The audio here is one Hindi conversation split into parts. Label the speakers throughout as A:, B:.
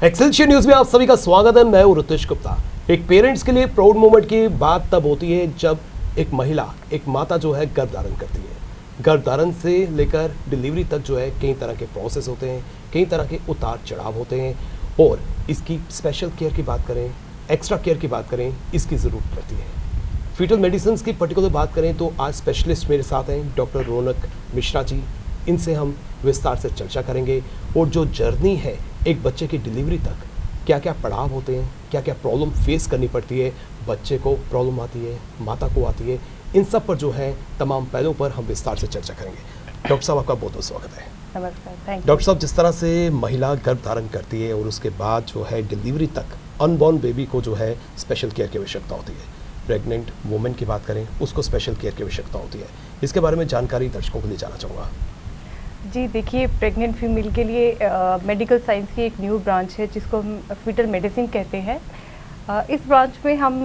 A: एक्सेलशियर न्यूज में आप सभी का स्वागत है। मैं हूं रितेश गुप्ता। एक पेरेंट्स के लिए प्राउड मोमेंट की बात तब होती है जब एक महिला, एक माता जो है गर्भ धारण करती है। गर्भ धारण से लेकर डिलीवरी तक जो है कई तरह के प्रोसेस होते हैं, कई तरह के उतार चढ़ाव होते हैं और इसकी स्पेशल केयर की बात करें, एक्स्ट्रा केयर की बात करें, इसकी ज़रूरत पड़ती है। फीटल मेडिसिन की पर्टिकुलर बात करें तो आज स्पेशलिस्ट मेरे साथ हैं डॉक्टर रौनक मिश्रा जी। इनसे हम विस्तार से चर्चा करेंगे और जो जर्नी है एक बच्चे की डिलीवरी तक, क्या क्या पड़ाव होते हैं, क्या क्या प्रॉब्लम फेस करनी पड़ती है, बच्चे को प्रॉब्लम आती है, माता को आती है, इन सब पर जो है तमाम पहलुओं पर हम विस्तार से चर्चा करेंगे। डॉक्टर साहब, आपका बहुत बहुत स्वागत है।
B: नमस्कार, थैंक यू।
A: डॉक्टर साहब, जिस तरह से महिला गर्भ धारण करती है और उसके बाद जो है डिलीवरी तक अनबॉर्न बेबी को जो है स्पेशल केयर की आवश्यकता होती है, प्रेग्नेंट वुमेन की बात करें उसको स्पेशल केयर की आवश्यकता होती है, इसके बारे में जानकारी दर्शकों को लिए जाना चाहूँगा।
B: जी देखिए, प्रेग्नेंट फीमेल के लिए मेडिकल साइंस की एक न्यू ब्रांच है जिसको हम फीटल मेडिसिन कहते हैं। इस ब्रांच में हम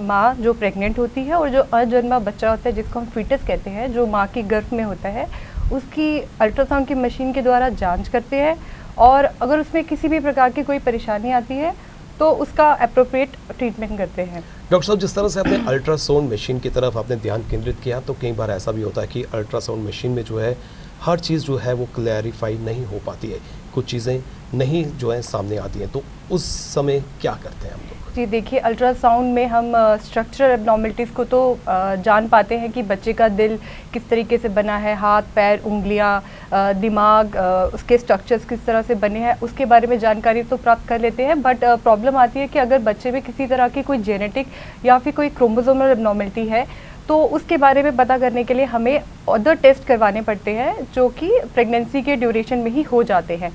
B: माँ जो प्रेग्नेंट होती है और जो अजन्मा बच्चा होता है जिसको हम फीटस कहते हैं, जो माँ के गर्भ में होता है, उसकी अल्ट्रासाउंड की मशीन के द्वारा जांच करते हैं और अगर उसमें किसी भी प्रकार की कोई परेशानी आती है तो उसका अप्रोप्रिएट ट्रीटमेंट करते हैं।
A: डॉक्टर साहब, जिस तरह से आपने अल्ट्रासाउंड मशीन की तरफ आपने ध्यान केंद्रित किया तो कई बार ऐसा भी होता है कि अल्ट्रासाउंड मशीन में जो है हर चीज़ जो है वो क्लैरिफाई नहीं हो पाती है, कुछ चीज़ें नहीं जो है सामने आती हैं, तो उस समय क्या करते हैं हम लोग?
B: जी देखिए, अल्ट्रासाउंड में हम स्ट्रक्चरल एब्नॉर्मलिटीज़ को तो जान पाते हैं कि बच्चे का दिल किस तरीके से बना है, हाथ पैर उंगलियां दिमाग उसके स्ट्रक्चर्स किस तरह से बने हैं, उसके बारे में जानकारी तो प्राप्त कर लेते हैं। बट प्रॉब्लम आती है कि अगर बच्चे में किसी तरह की कोई जेनेटिक या फिर कोई क्रोमोसोमल एब्नॉर्मलिटी है तो उसके बारे में पता करने के लिए हमें अदर टेस्ट करवाने पड़ते हैं जो कि प्रेगनेंसी के ड्यूरेशन में ही हो जाते हैं।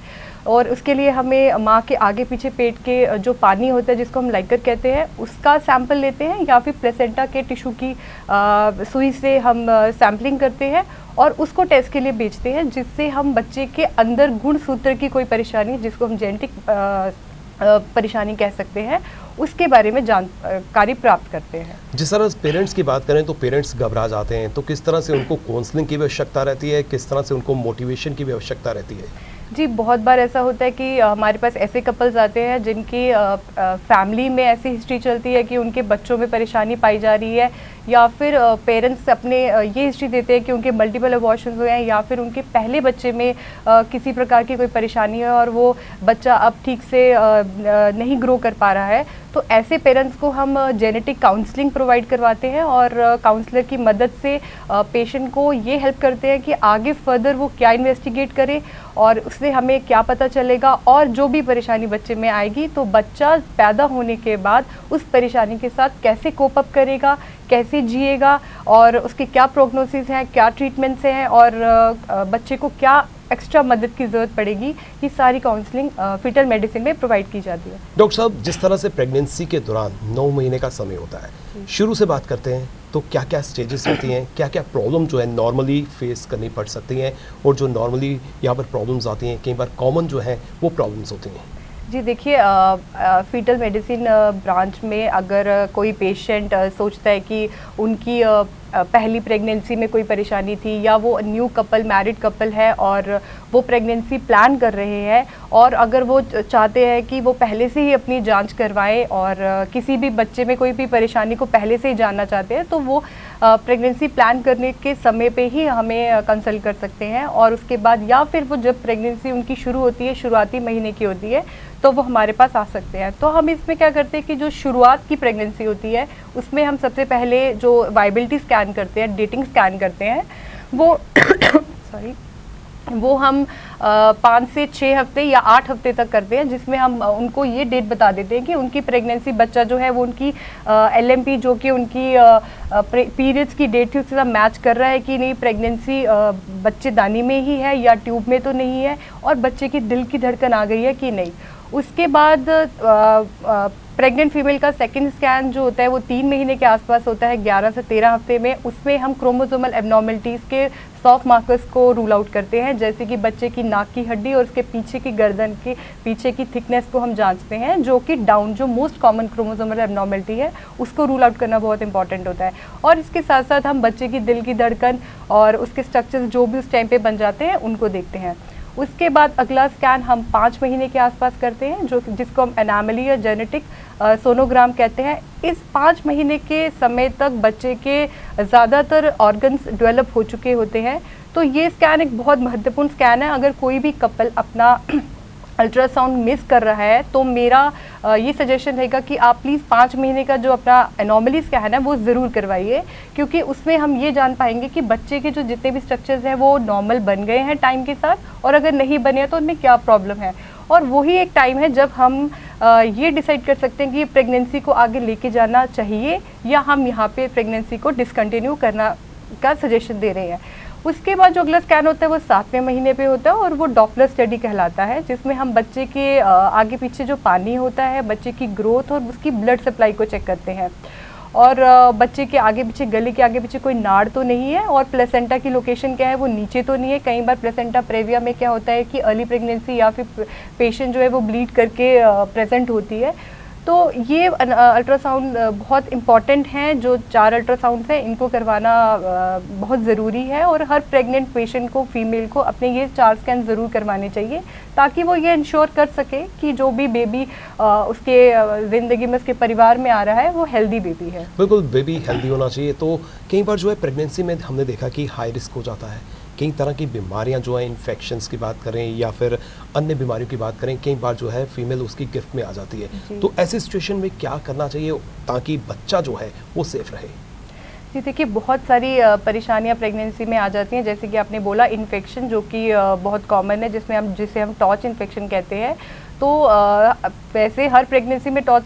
B: और उसके लिए हमें माँ के आगे पीछे पेट के जो पानी होता है जिसको हम लाइकर कहते हैं उसका सैंपल लेते हैं या फिर प्लेसेंटा के टिश्यू की सुई से हम सैम्पलिंग करते हैं और उसको टेस्ट के लिए भेजते हैं, जिससे हम बच्चे के अंदर गुणसूत्र की कोई परेशानी, जिसको हम जेनेटिक परेशानी कह सकते हैं, उसके बारे में जानकारी प्राप्त करते हैं।
A: जिस तरह पेरेंट्स की बात करें तो पेरेंट्स घबरा जाते हैं, तो किस तरह से उनको काउंसलिंग की भी आवश्यकता रहती है, किस तरह से उनको मोटिवेशन की भी आवश्यकता रहती है?
B: जी, बहुत बार ऐसा होता है कि हमारे पास ऐसे कपल्स आते हैं जिनकी फैमिली में ऐसी हिस्ट्री चलती है कि उनके बच्चों में परेशानी पाई जा रही है या फिर पेरेंट्स अपने ये हिस्ट्री देते हैं कि उनके मल्टीपल अबॉर्शंस हुए हैं या फिर उनके पहले बच्चे में किसी प्रकार की कोई परेशानी है और वो बच्चा अब ठीक से नहीं ग्रो कर पा रहा है। तो ऐसे पेरेंट्स को हम जेनेटिक काउंसलिंग प्रोवाइड करवाते हैं और काउंसलर की मदद से पेशेंट को ये हेल्प करते हैं कि आगे फर्दर वो क्या इन्वेस्टिगेट करे और उससे हमें क्या पता चलेगा और जो भी परेशानी बच्चे में आएगी तो बच्चा पैदा होने के बाद उस परेशानी के साथ कैसे कोप अप करेगा, कैसे जिएगा और उसके क्या प्रोग्नोसिस हैं, क्या ट्रीटमेंट्स हैं और बच्चे को क्या एक्स्ट्रा मदद की ज़रूरत पड़ेगी, ये सारी काउंसलिंग फीटल मेडिसिन में प्रोवाइड की जाती है।
A: डॉक्टर साहब, जिस तरह से प्रेगनेंसी के दौरान 9 महीने का समय होता है, शुरू से बात करते हैं तो क्या क्या स्टेजेस रहती हैं, क्या क्या प्रॉब्लम जो है नॉर्मली फेस करनी पड़ सकती हैं और जो नॉर्मली यहाँ पर प्रॉब्लम्स आती हैं, कई बार कॉमन जो है वो प्रॉब्लम्स होती हैं?
B: जी देखिए, फीटल मेडिसिन ब्रांच में अगर कोई पेशेंट सोचता है कि उनकी पहली प्रेगनेंसी में कोई परेशानी थी या वो न्यू कपल, मैरिड कपल है और वो प्रेगनेंसी प्लान कर रहे हैं और अगर वो चाहते हैं कि वो पहले से ही अपनी जांच करवाएं और किसी भी बच्चे में कोई भी परेशानी को पहले से ही जानना चाहते हैं तो वो प्रेगनेंसी प्लान करने के समय पे ही हमें कंसल्ट कर सकते हैं और उसके बाद या फिर वो जब प्रेगनेंसी उनकी शुरू होती है, शुरुआती महीने की होती है, तो वो हमारे पास आ सकते हैं। तो हम इसमें क्या करते हैं कि जो शुरुआत की प्रेगनेंसी होती है उसमें हम सबसे पहले जो वाइबिलिटी स्कैन करते हैं, डेटिंग स्कैन करते हैं, वो हम 5 से 6 हफ्ते या 8 हफ्ते तक करते हैं, जिसमें हम उनको ये डेट बता देते हैं कि उनकी प्रेगनेंसी बच्चा जो है वो उनकी LMP जो कि उनकी पीरियड्स की डेट थी उसके साथ मैच कर रहा है कि नहीं, प्रेगनेंसी बच्चेदानी में ही है या ट्यूब में तो नहीं है और बच्चे की दिल की धड़कन आ गई है कि नहीं। उसके बाद प्रेग्नेंट फीमेल का सेकंड स्कैन जो होता है वो 3 महीने के आसपास होता है, 11 से 13 हफ्ते में। उसमें हम क्रोमोसोमल एब्नॉर्मलिटीज़ के सॉफ्ट मार्कर्स को रूल आउट करते हैं, जैसे कि बच्चे की नाक की हड्डी और उसके पीछे की गर्दन के पीछे की थिकनेस को हम जांचते हैं, जो कि डाउन जो मोस्ट कॉमन क्रोमोसोमल एब्नॉर्मलिटी है उसको रूल आउट करना बहुत इंपॉर्टेंट होता है। और इसके साथ साथ हम बच्चे की दिल की धड़कन और उसके स्ट्रक्चर्स जो भी उस टाइम पे बन जाते हैं उनको देखते हैं। उसके बाद अगला स्कैन हम 5 महीने के आसपास करते हैं, जिसको हम एनामली या जेनेटिक सोनोग्राम कहते हैं। इस 5 महीने के समय तक बच्चे के ज़्यादातर ऑर्गन्स डेवलप हो चुके होते हैं। तो ये स्कैन एक बहुत महत्वपूर्ण स्कैन है। अगर कोई भी कपल अपना अल्ट्रासाउंड मिस कर रहा है तो मेरा ये सजेशन रहेगा कि आप प्लीज़ 5 महीने का जो अपना एनोमली स्कैन है वो ज़रूर करवाइए, क्योंकि उसमें हम ये जान पाएंगे कि बच्चे के जो जितने भी स्ट्रक्चर्स हैं वो नॉर्मल बन गए हैं टाइम के साथ, और अगर नहीं बने हैं तो उनमें क्या प्रॉब्लम है। और वही एक टाइम है जब हम ये डिसाइड कर सकते हैं कि प्रेगनेंसी को आगे लेके जाना चाहिए या हम यहाँ पे प्रेगनेंसी को डिसकंटिन्यू करना का सजेशन दे रहे हैं। उसके बाद जो अगला स्कैन होता है वो 7वें महीने पे होता है और वो डॉपलर स्टडी कहलाता है, जिसमें हम बच्चे के आगे पीछे जो पानी होता है, बच्चे की ग्रोथ और उसकी ब्लड सप्लाई को चेक करते हैं। और बच्चे के आगे पीछे, गले के आगे पीछे कोई नाड़ तो नहीं है, और प्लेसेंटा की लोकेशन क्या है वो नीचे तो नहीं है। कई बार प्लेसेंटा प्रेविया में क्या होता है कि अर्ली प्रेगनेंसी या फिर पेशेंट जो है वो ब्लीड करके प्रेजेंट होती है। तो ये अल्ट्रासाउंड बहुत इम्पॉर्टेंट हैं। जो 4 अल्ट्रासाउंड्स हैं इनको करवाना बहुत ज़रूरी है, और हर प्रेग्नेंट पेशेंट को, फीमेल को अपने ये 4 स्कैन ज़रूर करवाने चाहिए, ताकि वो ये इंश्योर कर सके कि जो भी बेबी उसके ज़िंदगी में, उसके परिवार में आ रहा है, वो हेल्दी बेबी है।
A: बिल्कुल, बेबी हेल्दी होना चाहिए। तो कई बार जो है प्रेगनेंसी में हमने देखा कि हाई रिस्क हो जाता है, कई तरह की बीमारियां जो है, इन्फेक्शंस की बात करें या फिर अन्य बीमारियों की बात करें, कई बार जो है फीमेल उसकी गिरफ्त में आ जाती है। तो ऐसी सिचुएशन में क्या करना चाहिए ताकि बच्चा जो है वो सेफ रहे?
B: जी देखिए, बहुत सारी परेशानियां प्रेगनेंसी में आ जाती हैं, जैसे कि आपने बोला इन्फेक्शन, जो कि बहुत कॉमन है, जिसे हम टॉर्च इन्फेक्शन कहते हैं। तो वैसे हर प्रेगनेंसी में टॉर्च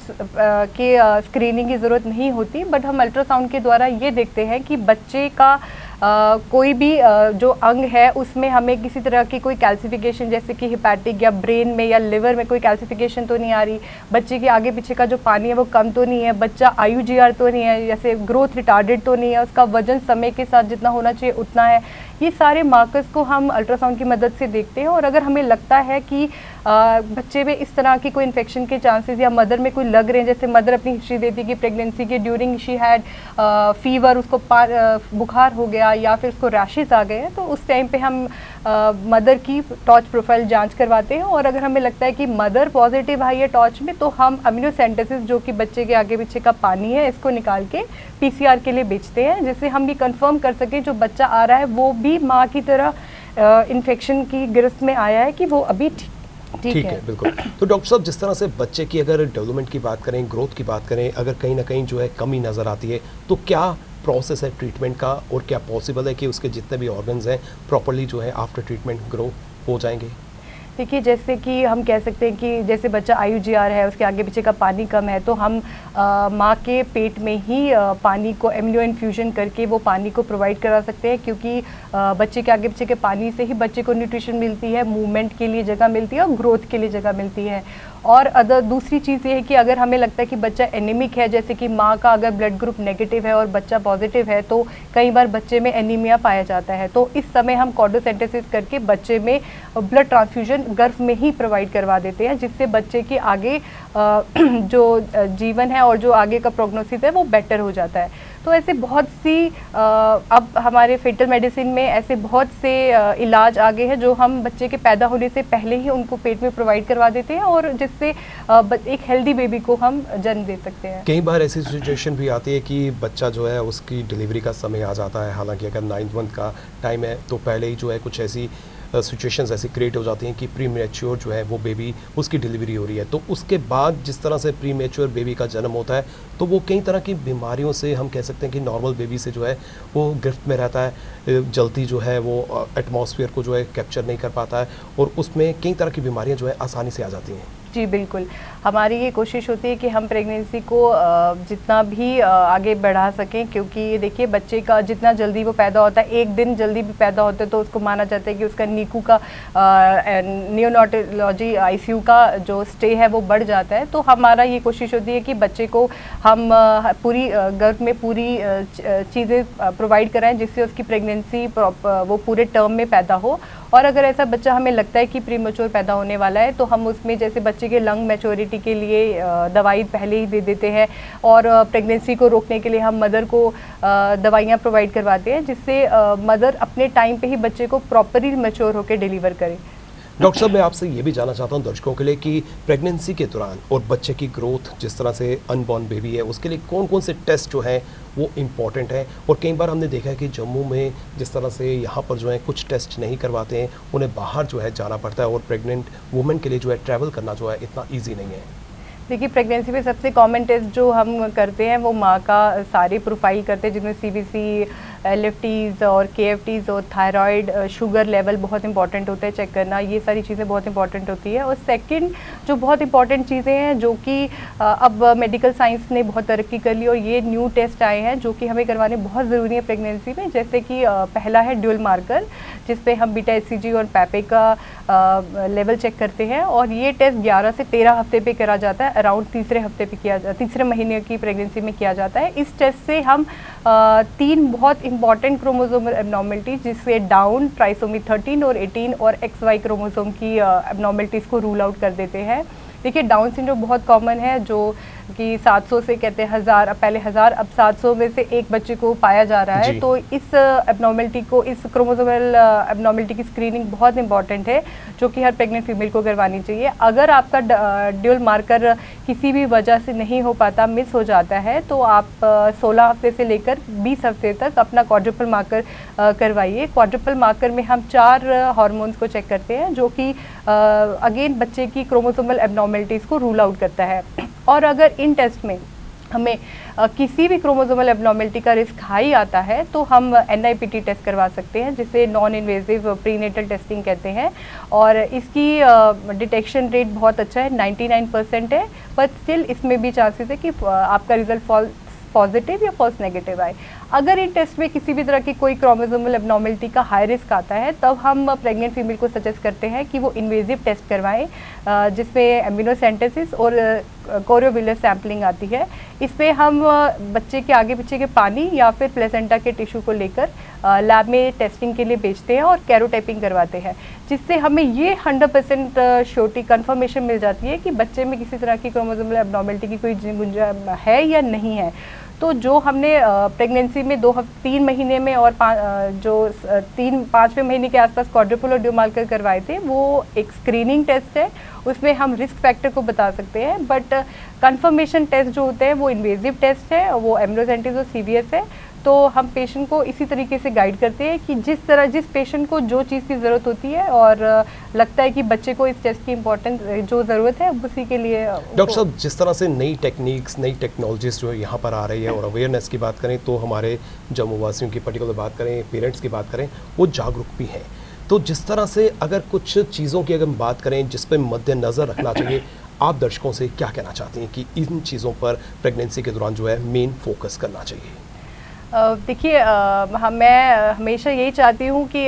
B: के स्क्रीनिंग की ज़रूरत नहीं होती, बट हम अल्ट्रासाउंड के द्वारा ये देखते हैं कि बच्चे का कोई भी जो अंग है उसमें हमें किसी तरह की कोई कैल्सिफिकेशन, जैसे कि हिपैटिक या ब्रेन में या लिवर में कोई कैल्सिफिकेशन तो नहीं आ रही, बच्चे के आगे पीछे का जो पानी है वो कम तो नहीं है, बच्चा IUGR तो नहीं है, जैसे ग्रोथ रिटार्डेड तो नहीं है, उसका वजन समय के साथ जितना होना चाहिए उतना है। ये सारे मार्कर्स को हम अल्ट्रासाउंड की मदद से देखते हैं, और अगर हमें लगता है कि बच्चे में इस तरह की कोई इन्फेक्शन के चांसेस या मदर में कोई लग रहे हैं, जैसे मदर अपनी हिस्ट्री देती है कि प्रेगनेंसी के ड्यूरिंग शी हैड फीवर, उसको बुखार हो गया या फिर उसको रैशेस आ गए हैं, तो उस टाइम पे हम मदर की टॉर्च प्रोफाइल जांच करवाते हैं। और अगर हमें लगता है कि मदर पॉजिटिव आई है टॉर्च में, तो हम अम्यूनोसेंटेसिस, जो कि बच्चे के आगे पीछे का पानी है, इसको निकाल के PCR के लिए बेचते हैं, जिससे हम भी कंफर्म कर सकें जो बच्चा आ रहा है वो भी माँ की तरह इन्फेक्शन की गिरफ्त में आया है, कि वो अभी ठीक है।
A: बिल्कुल। तो डॉक्टर साहब, जिस तरह से बच्चे की अगर डेवलपमेंट की बात करें, ग्रोथ की बात करें, अगर कहीं ना कहीं जो है कमी नज़र आती है, तो क्या प्रोसेस है ट्रीटमेंट का, और क्या पॉसिबल है कि उसके जितने भी ऑर्गन्स हैं प्रॉपर्ली जो है आफ्टर ट्रीटमेंट ग्रो हो जाएंगे?
B: देखिए, जैसे कि हम कह सकते हैं कि जैसे बच्चा IUGR है, उसके आगे पीछे का पानी कम है, तो हम माँ के पेट में ही पानी को एमनियो इन्फ्यूजन करके वो पानी को प्रोवाइड करा सकते हैं, क्योंकि बच्चे के आगे पीछे के पानी से ही बच्चे को न्यूट्रिशन मिलती है, मूवमेंट के लिए जगह मिलती है और ग्रोथ के लिए जगह मिलती है। और दूसरी चीज़ ये है कि अगर हमें लगता है कि बच्चा एनीमिक है, जैसे कि माँ का अगर ब्लड ग्रुप नेगेटिव है और बच्चा पॉजिटिव है, तो कई बार बच्चे में एनीमिया पाया जाता है। तो इस समय हम कॉर्डोसेंटेसिस करके बच्चे में ब्लड ट्रांसफ्यूजन गर्भ में ही प्रोवाइड करवा देते हैं, जिससे बच्चे के आगे जो जीवन है और जो आगे का प्रोग्नोसिस है वो बेटर हो जाता है। तो ऐसे बहुत सी अब हमारे फेटल मेडिसिन में ऐसे बहुत से इलाज आगे हैं जो हम बच्चे के पैदा होने से पहले ही उनको पेट में प्रोवाइड करवा देते हैं, और जिससे एक हेल्दी बेबी को हम जन्म दे सकते हैं।
A: कई बार ऐसी सिचुएशन भी आती है कि बच्चा जो है उसकी डिलीवरी का समय आ जाता है, हालांकि अगर 9th मंथ का टाइम है तो पहले ही जो है कुछ ऐसी सिचुएशंस ऐसी क्रिएट हो जाती हैं कि प्री मैच्योर जो है वो बेबी, उसकी डिलीवरी हो रही है। तो उसके बाद जिस तरह से प्री मैच्योर बेबी का जन्म होता है, तो वो कई तरह की बीमारियों से हम कह सकते हैं कि नॉर्मल बेबी से जो है वो गिरफ्त में रहता है, जल्दी जो है वो एटमॉस्फेयर को जो है कैप्चर नहीं कर पाता है, और उसमें कई तरह की बीमारियाँ जो है आसानी से आ जाती हैं।
B: जी बिल्कुल, हमारी ये कोशिश होती है कि हम प्रेगनेंसी को जितना भी आगे बढ़ा सकें, क्योंकि देखिए बच्चे का जितना जल्दी वो पैदा होता है, एक दिन जल्दी भी पैदा होता है तो उसको माना जाता है कि उसका नीकू का नियोनाटोलॉजी ICU का जो स्टे है वो बढ़ जाता है। तो हमारा ये कोशिश होती है कि बच्चे को हम पूरी गर्भ में पूरी चीज़ें प्रोवाइड कराएं, जिससे उसकी प्रेगनेंसी वो पूरे टर्म में पैदा हो। और अगर ऐसा बच्चा हमें लगता है कि प्रीमेच्योर पैदा होने वाला है, तो हम उसमें जैसे बच्चे के लंग मैच्योरिटी के लिए दवाई पहले ही दे देते हैं, और प्रेगनेंसी को रोकने के लिए हम मदर को दवाइयाँ प्रोवाइड करवाते हैं, जिससे मदर अपने टाइम पे ही बच्चे को प्रॉपरली मैच्योर होकर डिलीवर करे।
A: डॉक्टर साहब, मैं आपसे ये भी जानना चाहता हूँ दर्शकों के लिए कि प्रेगनेंसी के दौरान और बच्चे की ग्रोथ, जिस तरह से अनबॉर्न बेबी है, उसके लिए कौन कौन से टेस्ट जो हैं वो इम्पॉर्टेंट है। और कई बार हमने देखा है कि जम्मू में जिस तरह से यहाँ पर जो है कुछ टेस्ट नहीं करवाते हैं, उन्हें बाहर जो है जाना पड़ता है, और प्रेग्नेंट वुमेन के लिए जो है ट्रैवल करना जो है इतना ईजी नहीं है।
B: देखिए, प्रेगनेंसी में सबसे कॉमन टेस्ट जो हम करते हैं वो माँ का सारे प्रोफाइल करते हैं, जिसमें CBC, LFTs और KFTs और थायराइड, शुगर लेवल बहुत इंपॉर्टेंट होता है चेक करना। ये सारी चीज़ें बहुत इंपॉर्टेंट होती है। और सेकंड जो बहुत इंपॉर्टेंट चीज़ें हैं, जो कि अब मेडिकल साइंस ने बहुत तरक्की कर ली और ये न्यू टेस्ट आए हैं जो कि हमें करवाने बहुत ज़रूरी है प्रेगनेंसी में। जैसे कि पहला है ड्यूल मार्कर, जिसपे हम बीटा HCG और पैपे का लेवल चेक करते हैं, और ये टेस्ट 11 से 13 हफ्ते पे करा जाता है, अराउंड तीसरे महीने की प्रेगनेंसी में किया जाता है। इस टेस्ट से हम 3 बहुत इंपॉर्टेंट क्रोमोसोमल एबनॉर्मलिटी, जिससे डाउन, ट्राइसोमी 13 और 18 और XY क्रोमोसोम की एबनॉर्मलिटीज़ को रूल आउट कर देते हैं। देखिए, डाउन सिंड्रोम बहुत कॉमन है, जो कि 700 से कहते हैं 1000, अब पहले 1000 अब 700 में से एक बच्चे को पाया जा रहा है। तो इस एबनॉर्मलिटी को, इस क्रोमोसोमल एबनॉर्मलिटी की स्क्रीनिंग बहुत इंपॉर्टेंट है, जो कि हर प्रेग्नेंट फीमेल को करवानी चाहिए। अगर आपका ड्यूल मार्कर किसी भी वजह से नहीं हो पाता, मिस हो जाता है, तो आप 16 हफ्ते से लेकर 20 हफ्ते तक अपना क्वाड्रुपल मार्कर करवाइए। क्वाड्रुपल मार्कर में हम 4 हार्मोन्स को चेक करते हैं, जो कि अगेन बच्चे की क्रोमोसोमल एबनॉर्मलिटीज़ को रूल आउट करता है। और अगर इन टेस्ट में हमें किसी भी क्रोमोसोमल एबनॉर्मलिटी का रिस्क हाई आता है, तो हम NIPT टेस्ट करवा सकते हैं, जिसे नॉन इन्वेजिव प्रीनेटल टेस्टिंग कहते हैं। और इसकी डिटेक्शन रेट बहुत अच्छा है, 99% है, पर स्टिल इसमें भी चांसेस है कि आपका रिजल्ट फॉल्स पॉजिटिव या फॉल्स नेगेटिव आए। अगर इन टेस्ट में किसी भी तरह की कोई क्रोमोसोमल एबनॉर्मलिटी का हाई रिस्क आता है, तब हम प्रेग्नेंट फीमेल को सजेस्ट करते हैं कि वो इन्वेजिव टेस्ट करवाएं, जिसमें एम्यूनोसेंटेसिस और कोरियोविलर सैम्पलिंग आती है। इसमें हम बच्चे के आगे पीछे के पानी या फिर प्लेसेंटा के टिश्यू को लेकर लैब में टेस्टिंग के लिए भेजते हैं और कैरोटाइपिंग करवाते हैं, जिससे हमें ये 100% श्योरिटी कन्फर्मेशन मिल जाती है कि बच्चे में किसी तरह की क्रोमोसोमल एबनॉर्मलिटी की कोई गुंजाइश है या नहीं है। तो जो हमने प्रेगनेंसी में 3 महीने में और 5वें महीने के आसपास क्वाड्रुपल और ड्यूल मार्कर करवाए थे, वो एक स्क्रीनिंग टेस्ट है, उसमें हम रिस्क फैक्टर को बता सकते हैं। बट कंफर्मेशन टेस्ट जो होते हैं वो इन्वेजिव टेस्ट है, वो एम्ब्रोसेंटिस और CVS है। तो हम पेशेंट को इसी तरीके से गाइड करते हैं कि जिस पेशेंट को जो चीज़ की ज़रूरत होती है और लगता है कि बच्चे को इस टेस्ट की इम्पोर्टेंस जो ज़रूरत है, उसी के लिए।
A: डॉक्टर साहब, जिस तरह से नई टेक्निक्स, नई टेक्नोलॉजीज जो यहाँ पर आ रही है, और अवेयरनेस की बात करें तो हमारे जम्मू वासियों की पर्टिकुलर बात करें, पेरेंट्स की बात करें, वो जागरूक भी हैं। तो जिस तरह से अगर कुछ चीज़ों की अगर हम बात करें जिस पर मद्देनज़र रखना चाहिए, आप दर्शकों से क्या कहना चाहती हैं कि इन चीज़ों पर प्रेगनेंसी के दौरान जो है मेन फोकस करना चाहिए?
B: देखिए, मैं हमेशा यही चाहती हूँ कि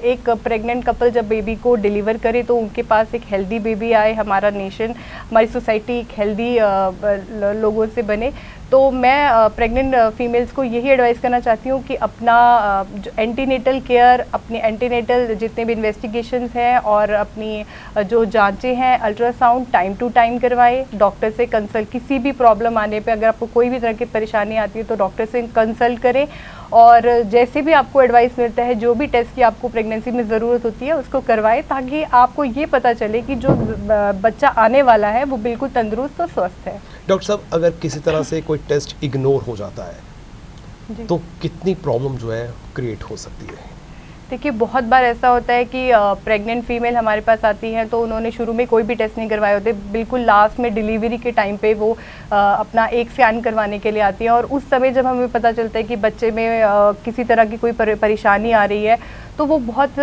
B: एक प्रेग्नेंट कपल जब बेबी को डिलीवर करे तो उनके पास एक हेल्दी बेबी आए, हमारा नेशन, हमारी सोसाइटी एक हेल्दी लोगों से बने। तो मैं प्रेग्नेंट फीमेल्स को यही एडवाइस करना चाहती हूँ कि अपना जो एंटीनेटल केयर, अपने एंटीनेटल जितने भी इन्वेस्टिगेशंस हैं और अपनी जो जांचें हैं, अल्ट्रासाउंड टाइम टू टाइम करवाएं, डॉक्टर से कंसल्ट, किसी भी प्रॉब्लम आने पे अगर आपको कोई भी तरह की परेशानी आती है तो डॉक्टर से कंसल्ट करें। और जैसे भी आपको एडवाइस मिलता है, जो भी टेस्ट की आपको प्रेगनेंसी में ज़रूरत होती है उसको करवाएं, ताकि आपको ये पता चले कि जो बच्चा आने वाला है वो बिल्कुल तंदुरुस्त और स्वस्थ है।
A: डॉक्टर साहब, अगर किसी तरह से कोई टेस्ट इग्नोर हो जाता है तो कितनी प्रॉब्लम जो है क्रिएट हो सकती है?
B: देखिए, बहुत बार ऐसा होता है कि प्रेग्नेंट फीमेल हमारे पास आती हैं तो उन्होंने शुरू में कोई भी टेस्ट नहीं करवाए होते, बिल्कुल लास्ट में डिलीवरी के टाइम पे वो अपना एक स्कैन करवाने के लिए आती हैं, और उस समय जब हमें पता चलता है कि बच्चे में किसी तरह की कोई परेशानी आ रही है, तो वो बहुत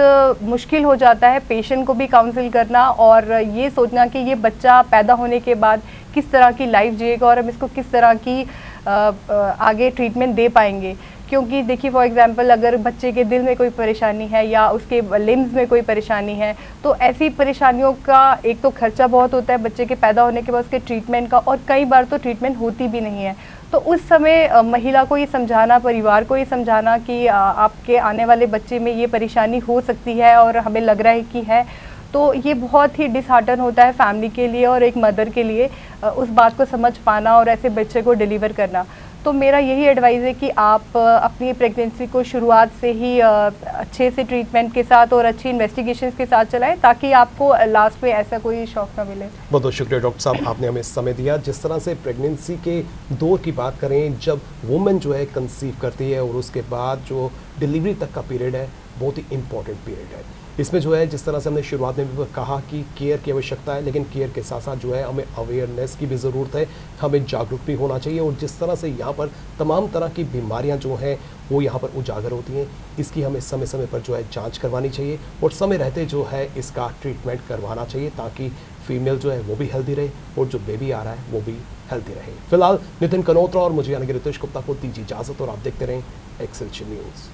B: मुश्किल हो जाता है पेशेंट को भी काउंसिल करना और ये सोचना कि ये बच्चा पैदा होने के बाद किस तरह की लाइफ जिएगा और हम इसको किस तरह की आगे ट्रीटमेंट दे पाएंगे। क्योंकि देखिए, फॉर एग्जांपल, अगर बच्चे के दिल में कोई परेशानी है या उसके लिम्स में कोई परेशानी है, तो ऐसी परेशानियों का एक तो खर्चा बहुत होता है बच्चे के पैदा होने के बाद उसके ट्रीटमेंट का, और कई बार तो ट्रीटमेंट होती भी नहीं है। तो उस समय महिला को ये समझाना, परिवार को ये समझाना कि आपके आने वाले बच्चे में ये परेशानी हो सकती है और हमें लग रहा है कि है, तो ये बहुत ही डिसहार्टन होता है फैमिली के लिए और एक मदर के लिए, उस बात को समझ पाना और ऐसे बच्चे को डिलीवर करना। तो मेरा यही एडवाइस है कि आप अपनी प्रेगनेंसी को शुरुआत से ही अच्छे से ट्रीटमेंट के साथ और अच्छी इन्वेस्टिगेशंस के साथ चलाएं, ताकि आपको लास्ट में ऐसा कोई शौक ना मिले।
A: बहुत बहुत शुक्रिया डॉक्टर साहब, आपने हमें समय दिया। जिस तरह से प्रेगनेंसी के दौर की बात करें, जब वुमेन जो है कंसीव करती है और उसके बाद जो डिलीवरी तक का पीरियड है, बहुत ही इंपॉर्टेंट पीरियड है। इसमें जो है, जिस तरह से हमने शुरुआत में भी कहा कि केयर की आवश्यकता है, लेकिन केयर के साथ साथ जो है हमें अवेयरनेस की भी ज़रूरत है, हमें जागरूक भी होना चाहिए। और जिस तरह से यहाँ पर तमाम तरह की बीमारियाँ जो हैं वो यहाँ पर उजागर होती हैं, इसकी हमें समय समय पर जो है जांच करवानी चाहिए और समय रहते जो है इसका ट्रीटमेंट करवाना चाहिए, ताकि फीमेल जो है वो भी हेल्दी रहे और जो बेबी आ रहा है वो भी हेल्दी रहे। फिलहाल नितिन कनोत्रा और मुझे यानी कि रितेश गुप्ता को दीजिए इजाज़त और आप देखते रहें एक्सएलसी न्यूज़।